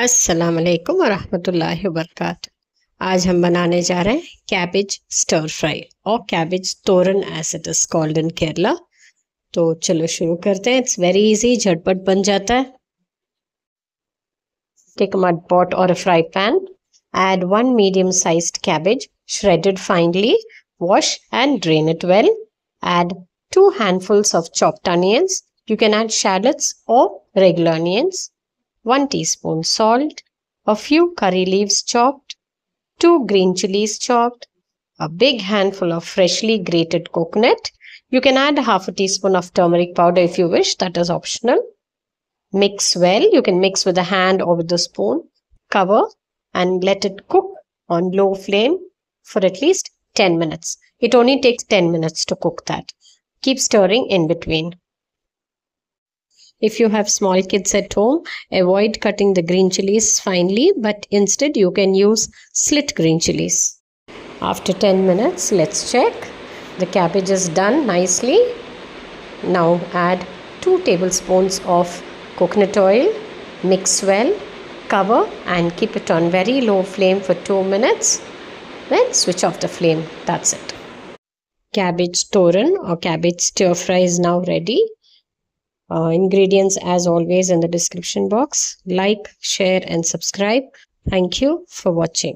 अस्सलाम वालेकुम वरहमतुल्लाहि वबरकातुहू। आज हम बनाने जा रहे हैं कैबेज स्टर फ्राई और cabbage thoran as it is called in Kerala. तो चलो शुरू करते हैं। इट्स वेरी इजी, झटपट बन जाता है। Take a mud pot or a fry pan. Add one medium sized cabbage shredded finely. Wash and drain it well. Add 2 handfuls of chopped onions. You can add shallots or regular onions. 1 teaspoon salt, a few curry leaves chopped, 2 green chillies chopped, a big handful of freshly grated coconut. You can add half a teaspoon of turmeric powder if you wish, that is optional. Mix well, you can mix with a hand or with a spoon. Cover and let it cook on low flame for at least 10 minutes. It only takes 10 minutes to cook that. Keep stirring in between. If you have small kids at home, avoid cutting the green chilies finely, but instead you can use slit green chilies. After 10 minutes, let's check. The cabbage is done nicely. Now add 2 tablespoons of coconut oil. Mix well, cover and keep it on very low flame for 2 minutes. Then switch off the flame. That's it. Cabbage toran or cabbage stir fry is now ready. Ingredients as always in the description box. Like, share and subscribe. Thank you for watching.